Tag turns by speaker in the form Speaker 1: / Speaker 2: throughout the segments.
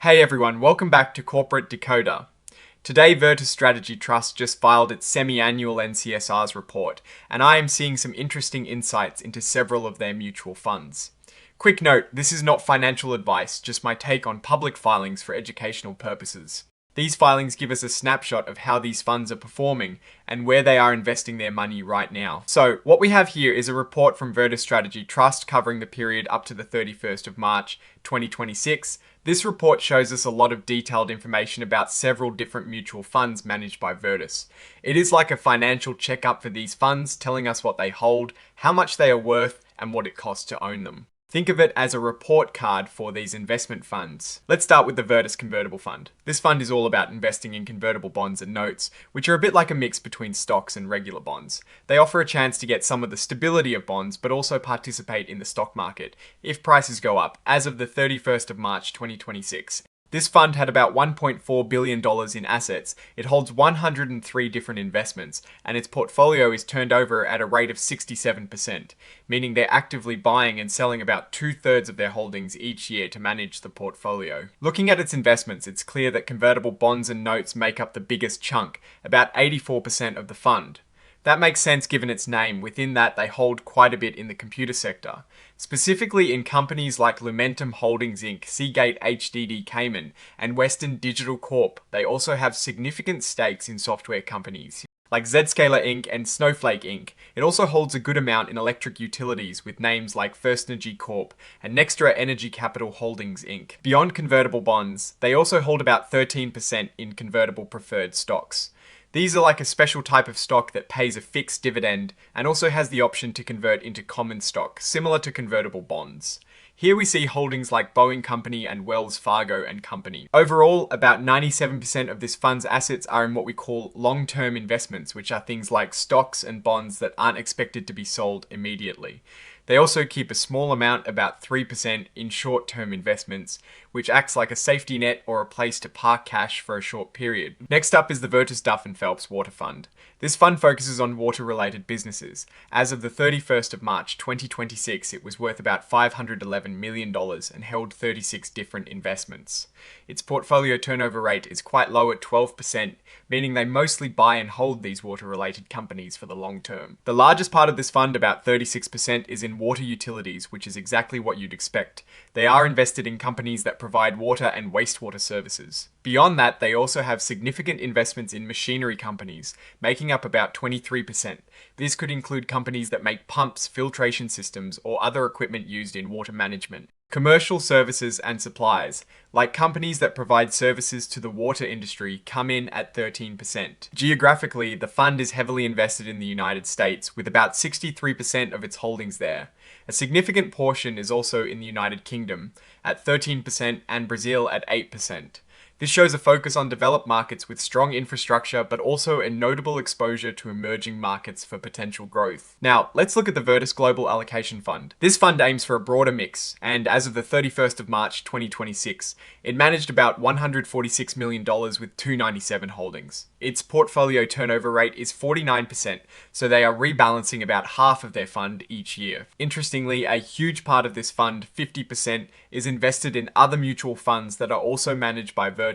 Speaker 1: Hey everyone, welcome back to Corporate Decoder. Today, Virtus Strategy Trust just filed its semi-annual N-CSRS report, and I am seeing some interesting insights into several of their mutual funds. Quick note, this is not financial advice, just my take on public filings for educational purposes. These filings give us a snapshot of how these funds are performing and where they are investing their money right now. So, what we have here is a report from Virtus Strategy Trust covering the period up to the 31st of March 2026. This report shows us a lot of detailed information about several different mutual funds managed by Virtus. It is like a financial checkup for these funds, telling us what they hold, how much they are worth, and what it costs to own them. Think of it as a report card for these investment funds. Let's start with the Virtus Convertible Fund. This fund is all about investing in convertible bonds and notes, which are a bit like a mix between stocks and regular bonds. They offer a chance to get some of the stability of bonds, but also participate in the stock market if prices go up, as of the 31st of March 2026. This fund had about $1.4 billion in assets. It holds 103 different investments, and its portfolio is turned over at a rate of 67%, meaning they're actively buying and selling about 2/3 of their holdings each year to manage the portfolio. Looking at its investments, it's clear that convertible bonds and notes make up the biggest chunk, about 84% of the fund. That makes sense given its name. Within that, they hold quite a bit in the computer sector, specifically in companies like Lumentum Holdings Inc., Seagate HDD Cayman, and Western Digital Corp. They also have significant stakes in software companies like Zscaler Inc. and Snowflake Inc. It also holds a good amount in electric utilities with names like FirstEnergy Corp. And Nextra Energy Capital Holdings Inc. Beyond convertible bonds, they also hold about 13% in convertible preferred stocks. These are like a special type of stock that pays a fixed dividend and also has the option to convert into common stock, similar to convertible bonds. Here we see holdings like Boeing Company and Wells Fargo and Company. Overall, about 97% of this fund's assets are in what we call long-term investments, which are things like stocks and bonds that aren't expected to be sold immediately. They also keep a small amount, about 3%, in short-term investments, which acts like a safety net or a place to park cash for a short period. Next up is the Virtus Duff and Phelps Water Fund. This fund focuses on water-related businesses. As of the 31st of March 2026, it was worth about $511 million and held 36 different investments. Its portfolio turnover rate is quite low at 12%, meaning they mostly buy and hold these water-related companies for the long term. The largest part of this fund, about 36%, is in water utilities, which is exactly what you'd expect. They are invested in companies that provide water and wastewater services. Beyond that, they also have significant investments in machinery companies, making up about 23%. This could include companies that make pumps, filtration systems, or other equipment used in water management. Commercial services and supplies, like companies that provide services to the water industry, come in at 13%. Geographically, the fund is heavily invested in the United States, with about 63% of its holdings there. A significant portion is also in the United Kingdom, at 13%, and Brazil at 8%. This shows a focus on developed markets with strong infrastructure, but also a notable exposure to emerging markets for potential growth. Now, let's look at the Virtus Global Allocation Fund. This fund aims for a broader mix, and as of the 31st of March 2026, it managed about $146 million with 297 holdings. Its portfolio turnover rate is 49%, so they are rebalancing about half of their fund each year. Interestingly, a huge part of this fund, 50%, is invested in other mutual funds that are also managed by Virtus.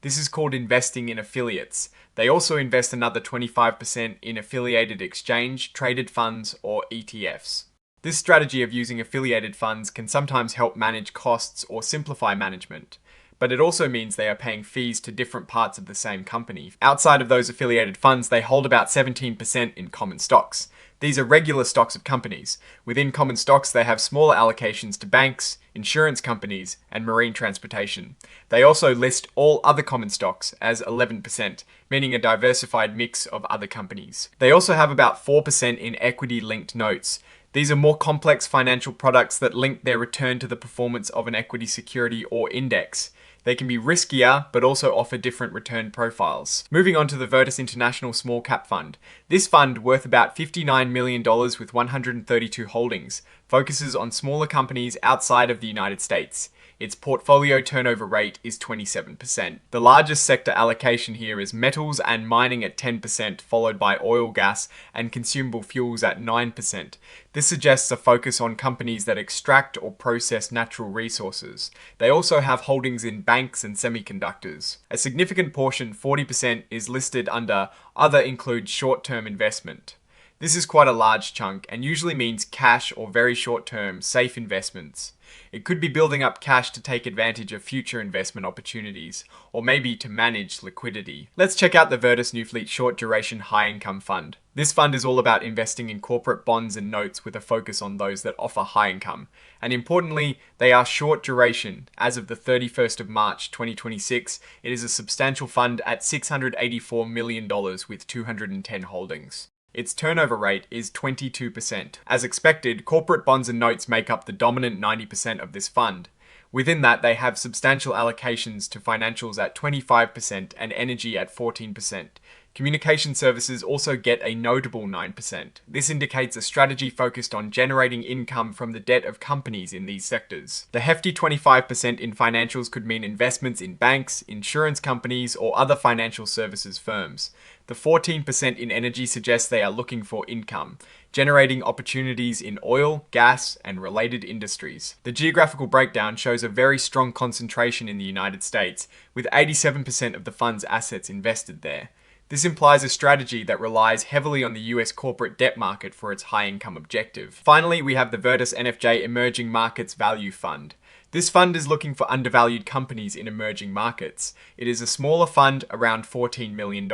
Speaker 1: This is called investing in affiliates. They also invest another 25% in affiliated exchange, traded funds, or ETFs. This strategy of using affiliated funds can sometimes help manage costs or simplify management, but it also means they are paying fees to different parts of the same company. Outside of those affiliated funds, they hold about 17% in common stocks. These are regular stocks of companies. Within common stocks, they have smaller allocations to banks, insurance companies, and marine transportation. They also list all other common stocks as 11%, meaning a diversified mix of other companies. They also have about 4% in equity-linked notes. These are more complex financial products that link their return to the performance of an equity security or index. They can be riskier, but also offer different return profiles. Moving on to the Virtus International Small Cap Fund. This fund, worth about $59 million with 132 holdings, focuses on smaller companies outside of the United States. Its portfolio turnover rate is 27%. The largest sector allocation here is metals and mining at 10%, followed by oil, gas, and consumable fuels at 9%. This suggests a focus on companies that extract or process natural resources. They also have holdings in banks and semiconductors. A significant portion, 40%, is listed under Other includes short-term investment. This is quite a large chunk and usually means cash or very short-term, safe investments. It could be building up cash to take advantage of future investment opportunities, or maybe to manage liquidity. Let's check out the Virtus New Fleet Short Duration High Income Fund. This fund is all about investing in corporate bonds and notes with a focus on those that offer high income. And importantly, they are short duration. As of the 31st of March 2026, it is a substantial fund at $684 million with 210 holdings. Its turnover rate is 22%. As expected, corporate bonds and notes make up the dominant 90% of this fund. Within that, they have substantial allocations to financials at 25% and energy at 14%. Communication services also get a notable 9%. This indicates a strategy focused on generating income from the debt of companies in these sectors. The hefty 25% in financials could mean investments in banks, insurance companies, or other financial services firms. The 14% in energy suggests they are looking for income, generating opportunities in oil, gas, and related industries. The geographical breakdown shows a very strong concentration in the United States, with 87% of the fund's assets invested there. This implies a strategy that relies heavily on the US corporate debt market for its high income objective. Finally, we have the Virtus NFJ Emerging Markets Value Fund. This fund is looking for undervalued companies in emerging markets. It is a smaller fund, around $14 million,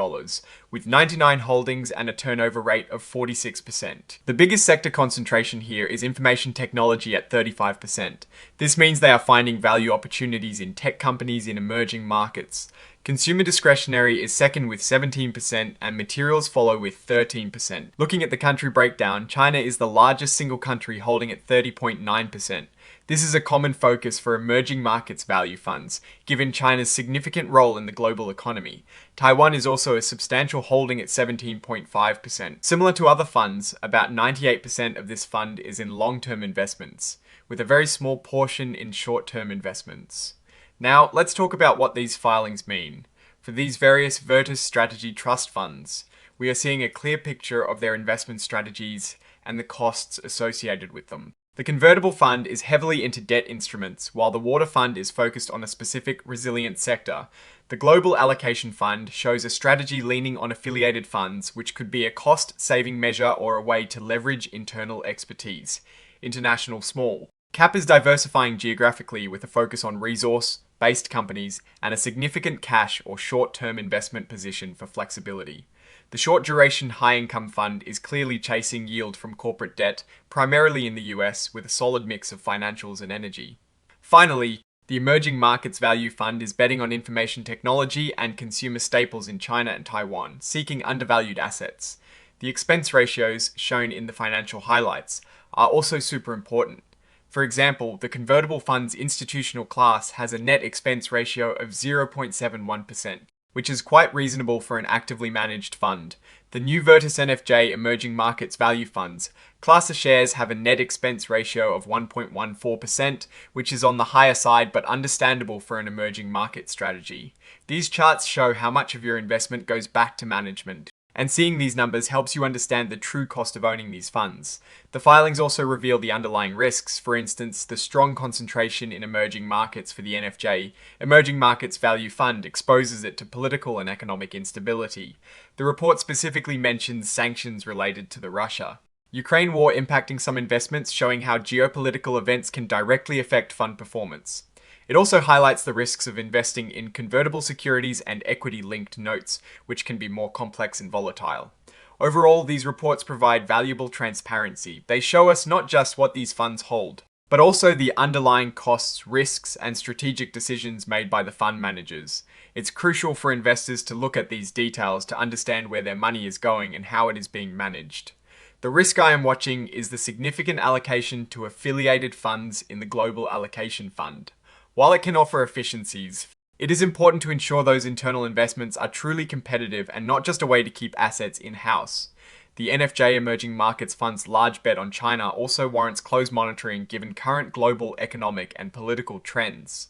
Speaker 1: with 99 holdings and a turnover rate of 46%. The biggest sector concentration here is information technology at 35%. This means they are finding value opportunities in tech companies in emerging markets. Consumer discretionary is second with 17% and materials follow with 13%. Looking at the country breakdown, China is the largest single country, holding at 30.9%. This is a common focus for emerging markets value funds, given China's significant role in the global economy. Taiwan is also a substantial holding at 17.5%. Similar to other funds, about 98% of this fund is in long-term investments, with a very small portion in short-term investments. Now, let's talk about what these filings mean. For these various Virtus Strategy Trust funds, we are seeing a clear picture of their investment strategies and the costs associated with them. The convertible fund is heavily into debt instruments, while the water fund is focused on a specific resilient sector. The global allocation fund shows a strategy leaning on affiliated funds, which could be a cost-saving measure or a way to leverage internal expertise. International small. CAP is diversifying geographically with a focus on resource-based companies and a significant cash or short-term investment position for flexibility. The short duration high income fund is clearly chasing yield from corporate debt, primarily in the US, with a solid mix of financials and energy. Finally, the Emerging Markets Value Fund is betting on information technology and consumer staples in China and Taiwan, seeking undervalued assets. The expense ratios shown in the financial highlights are also super important. For example, the convertible fund's institutional class has a net expense ratio of 0.71%. Which is quite reasonable for an actively managed fund. The new Virtus NFJ Emerging Markets Value Funds class of shares have a net expense ratio of 1.14%, which is on the higher side but understandable for an emerging market strategy. These charts show how much of your investment goes back to management, and seeing these numbers helps you understand the true cost of owning these funds. The filings also reveal the underlying risks, for instance, the strong concentration in emerging markets for the NFJ Emerging Markets Value Fund exposes it to political and economic instability. The report specifically mentions sanctions related to the Russia Ukraine war impacting some investments, showing how geopolitical events can directly affect fund performance. It also highlights the risks of investing in convertible securities and equity-linked notes, which can be more complex and volatile. Overall, these reports provide valuable transparency. They show us not just what these funds hold, but also the underlying costs, risks, and strategic decisions made by the fund managers. It's crucial for investors to look at these details to understand where their money is going and how it is being managed. The risk I am watching is the significant allocation to affiliated funds in the Global Allocation Fund. While it can offer efficiencies, it is important to ensure those internal investments are truly competitive and not just a way to keep assets in-house. The NFJ Emerging Markets Fund's large bet on China also warrants close monitoring given current global economic and political trends.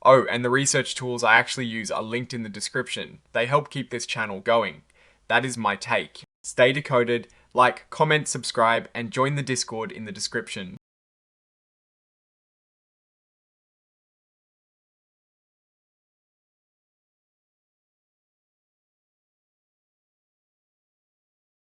Speaker 1: Oh, and the research tools I actually use are linked in the description. They help keep this channel going. That is my take. Stay decoded. Like, comment, subscribe, and join the Discord in the description.